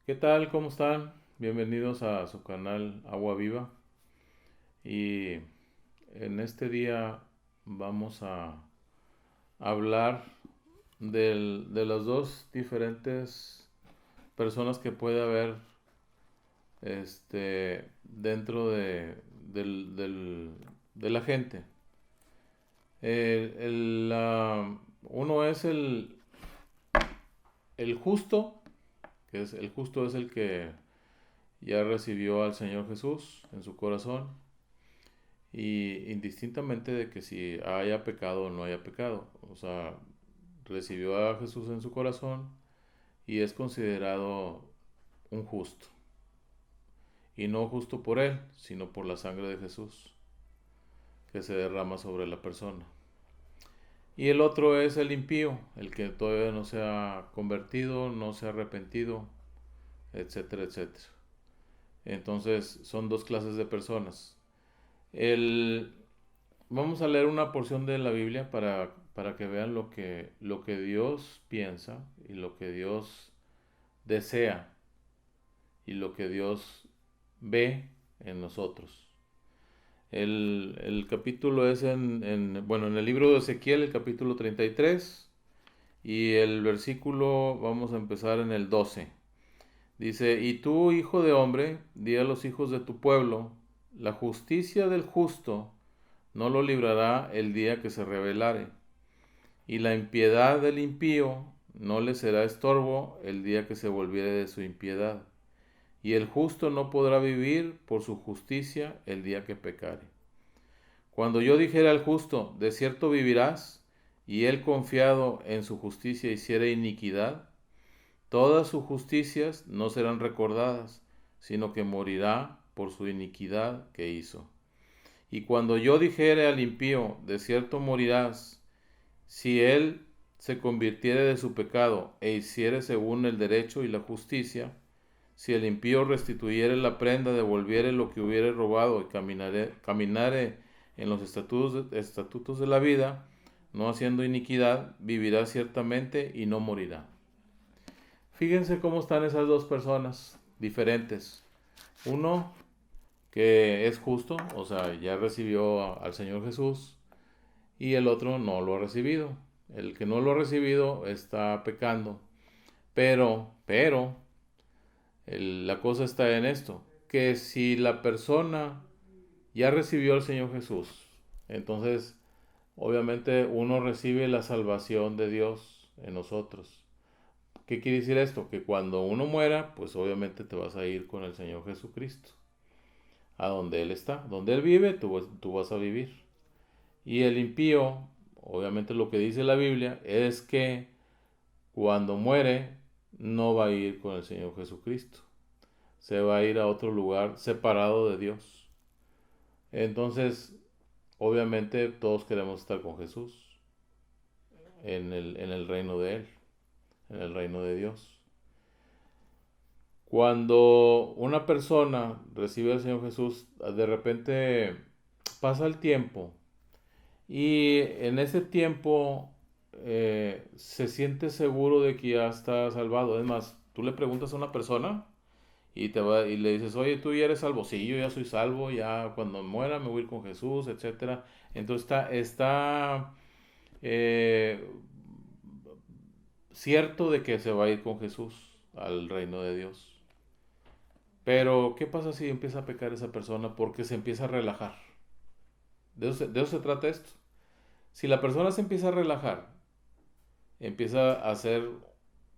¿Qué tal? ¿Cómo están? Bienvenidos a su canal Agua Viva. Y en este día vamos a hablar de las dos diferentes personas que puede haber dentro de la gente. Uno es el justo, que es el justo es el que ya recibió al Señor Jesús en su corazón y indistintamente de que si haya pecado o no haya pecado, o sea, recibió a Jesús en su corazón y es considerado un justo, y no justo por él, sino por la sangre de Jesús que se derrama sobre la persona. Y el otro es el impío, el que todavía no se ha convertido, no se ha arrepentido, etcétera, etcétera. Entonces son dos clases de personas. El, Vamos a leer una porción de la Biblia para que vean lo que Dios piensa y lo que Dios desea y lo que Dios ve en nosotros. El capítulo es en el libro de Ezequiel, el capítulo 33, y el versículo vamos a empezar en el 12. Dice: Y tú, hijo de hombre, di a los hijos de tu pueblo, la justicia del justo no lo librará el día que se rebelare, y la impiedad del impío no le será estorbo el día que se volviere de su impiedad, y el justo no podrá vivir por su justicia el día que pecare. Cuando yo dijera al justo, de cierto vivirás, y él confiado en su justicia hiciere iniquidad, todas sus justicias no serán recordadas, sino que morirá por su iniquidad que hizo. Y cuando yo dijere al impío, de cierto morirás, si él se convirtiere de su pecado e hiciere según el derecho y la justicia, si el impío restituyere la prenda, devolviere lo que hubiere robado y caminare en los estatutos de la vida, no haciendo iniquidad, vivirá ciertamente y no morirá. Fíjense cómo están esas dos personas diferentes. Uno que es justo, o sea, ya recibió al Señor Jesús, y el otro no lo ha recibido. El que no lo ha recibido está pecando. Pero, la cosa está en esto, que si la persona ya recibió al Señor Jesús, entonces obviamente uno recibe la salvación de Dios en nosotros. ¿Qué quiere decir esto? Que cuando uno muera, pues obviamente te vas a ir con el Señor Jesucristo, a donde Él está. Donde Él vive, tú vas a vivir. Y el impío, obviamente lo que dice la Biblia es que cuando muere no va a ir con el Señor Jesucristo. Se va a ir a otro lugar separado de Dios. Entonces, obviamente todos queremos estar con Jesús en el reino de Él, en el reino de Dios. Cuando una persona recibe al Señor Jesús, de repente pasa el tiempo y en ese tiempo se siente seguro de que ya está salvado. Es más, tú le preguntas a una persona y le dices, oye, tú ya eres salvo. Sí, yo ya soy salvo, ya cuando muera me voy a ir con Jesús, etcétera. Entonces está eh, cierto de que se va a ir con Jesús al reino de Dios. Pero, ¿qué pasa si empieza a pecar esa persona? Porque se empieza a relajar. De eso se trata esto. Si la persona se empieza a relajar, empieza a hacer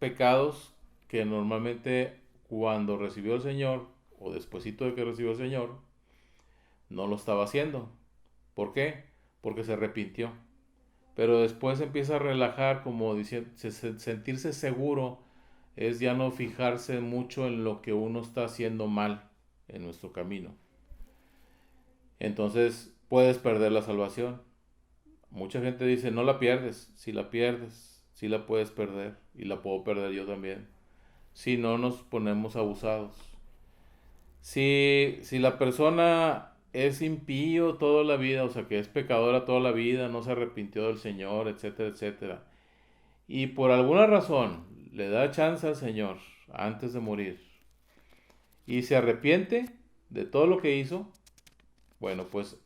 pecados que normalmente cuando recibió al Señor o despuesito de que recibió al Señor, no lo estaba haciendo. ¿Por qué? Porque se arrepintió. Pero después empieza a relajar, como diciendo, sentirse seguro es ya no fijarse mucho en lo que uno está haciendo mal en nuestro camino. Entonces puedes perder la salvación. Mucha gente dice, no la pierdes. Si la pierdes, si la puedes perder. Y la puedo perder yo también. Si no nos ponemos abusados. Si la persona es impío toda la vida, o sea que es pecadora toda la vida, no se arrepintió del Señor, etcétera, etcétera, y por alguna razón le da chance al Señor antes de morir y se arrepiente de todo lo que hizo, bueno, pues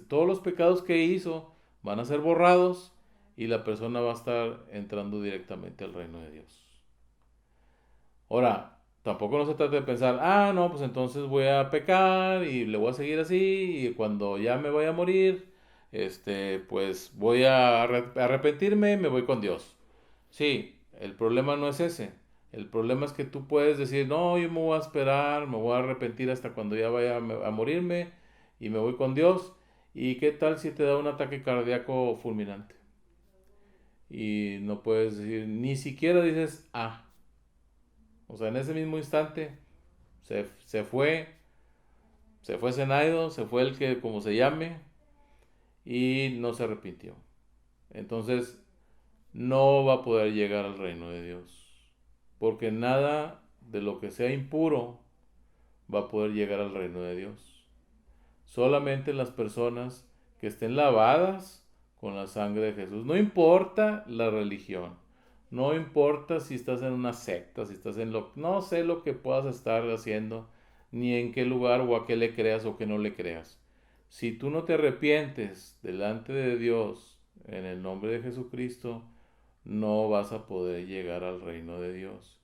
todos los pecados que hizo van a ser borrados y la persona va a estar entrando directamente al reino de Dios. Ahora, tampoco no se trata de pensar, no, pues entonces voy a pecar y le voy a seguir así y cuando ya me vaya a morir, pues voy a arrepentirme y me voy con Dios. Sí, el problema no es ese. El problema es que tú puedes decir, no, yo me voy a esperar, me voy a arrepentir hasta cuando ya vaya a morirme y me voy con Dios. ¿Y qué tal si te da un ataque cardíaco fulminante? Y no puedes decir, ni siquiera dices, o sea, en ese mismo instante se fue Zenaido, se fue el que como se llame y no se arrepintió. Entonces no va a poder llegar al reino de Dios. Porque nada de lo que sea impuro va a poder llegar al reino de Dios. Solamente las personas que estén lavadas con la sangre de Jesús. No importa la religión. No importa si estás en una secta, si estás en no sé lo que puedas estar haciendo, ni en qué lugar o a qué le creas o qué no le creas. Si tú no te arrepientes delante de Dios en el nombre de Jesucristo, no vas a poder llegar al reino de Dios.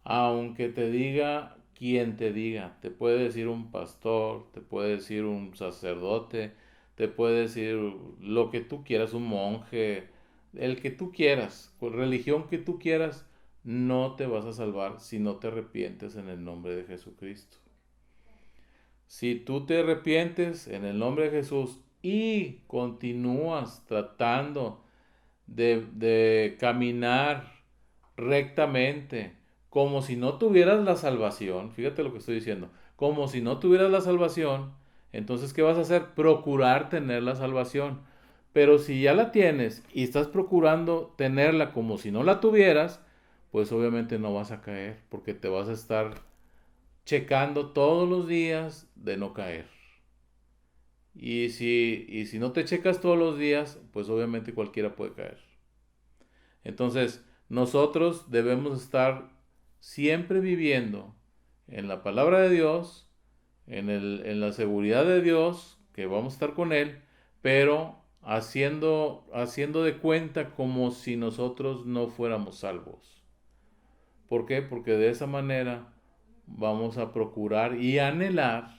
Aunque te diga quien te diga, te puede decir un pastor, te puede decir un sacerdote, te puede decir lo que tú quieras, un monje, el que tú quieras, con religión que tú quieras, no te vas a salvar si no te arrepientes en el nombre de Jesucristo. Si tú te arrepientes en el nombre de Jesús y continúas tratando de caminar rectamente, como si no tuvieras la salvación, fíjate lo que estoy diciendo, como si no tuvieras la salvación, entonces ¿qué vas a hacer? Procurar tener la salvación. Pero si ya la tienes y estás procurando tenerla como si no la tuvieras, pues obviamente no vas a caer, porque te vas a estar checando todos los días de no caer. Y si no te checas todos los días, pues obviamente cualquiera puede caer. Entonces, nosotros debemos estar siempre viviendo en la palabra de Dios, en la seguridad de Dios, que vamos a estar con Él, pero haciendo de cuenta como si nosotros no fuéramos salvos. ¿Por qué? Porque de esa manera vamos a procurar y anhelar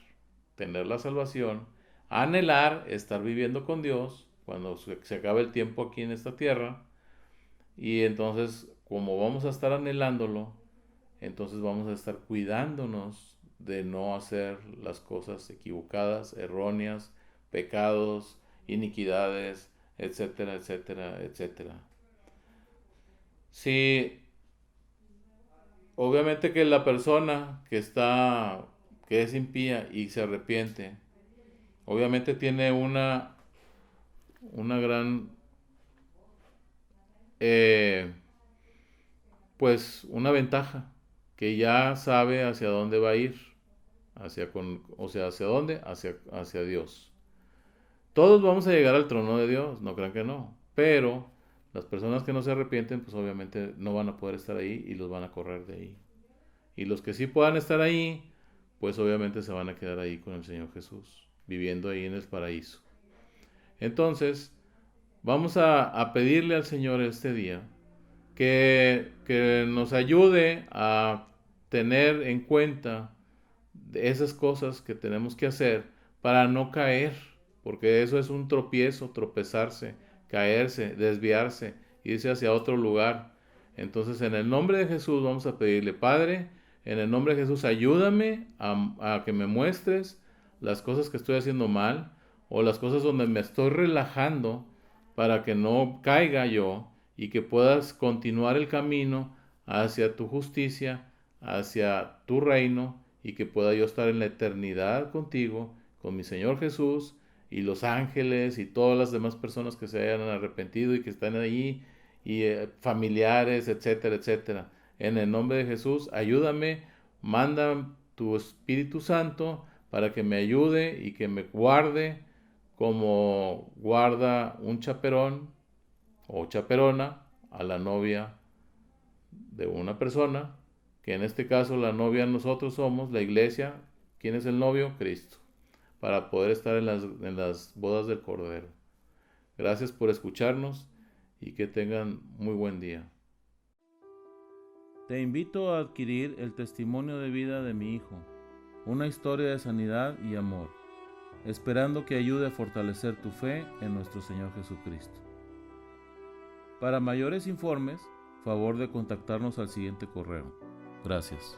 tener la salvación, anhelar estar viviendo con Dios cuando se acabe el tiempo aquí en esta tierra. Y entonces, como vamos a estar anhelándolo, entonces vamos a estar cuidándonos de no hacer las cosas equivocadas, erróneas, pecados, iniquidades, etcétera, etcétera, etcétera. Sí, obviamente que la persona que es impía y se arrepiente, obviamente tiene una gran, eh, pues una ventaja, que ya sabe hacia dónde va a ir, o sea, ¿hacia dónde? Hacia Dios. Todos vamos a llegar al trono de Dios, no crean que no, pero las personas que no se arrepienten, pues obviamente no van a poder estar ahí y los van a correr de ahí. Y los que sí puedan estar ahí, pues obviamente se van a quedar ahí con el Señor Jesús, viviendo ahí en el paraíso. Entonces, vamos a pedirle al Señor este día que nos ayude a tener en cuenta esas cosas que tenemos que hacer para no caer, porque eso es un tropiezo, tropezarse, caerse, desviarse, irse hacia otro lugar. Entonces, en el nombre de Jesús vamos a pedirle, Padre, en el nombre de Jesús, ayúdame a que me muestres las cosas que estoy haciendo mal o las cosas donde me estoy relajando para que no caiga yo y que puedas continuar el camino hacia tu justicia, hacia tu reino y que pueda yo estar en la eternidad contigo, con mi Señor Jesús y los ángeles y todas las demás personas que se hayan arrepentido y que están ahí y familiares, etcétera, etcétera. En el nombre de Jesús, ayúdame, manda tu Espíritu Santo para que me ayude y que me guarde como guarda un chaperón o chaperona a la novia de una persona que en este caso la novia nosotros somos, la iglesia. ¿Quién es el novio? Cristo, para poder estar en las bodas del Cordero. Gracias por escucharnos y que tengan muy buen día. Te invito a adquirir el testimonio de vida de mi hijo, una historia de sanidad y amor, esperando que ayude a fortalecer tu fe en nuestro Señor Jesucristo. Para mayores informes, favor de contactarnos al siguiente correo. Gracias.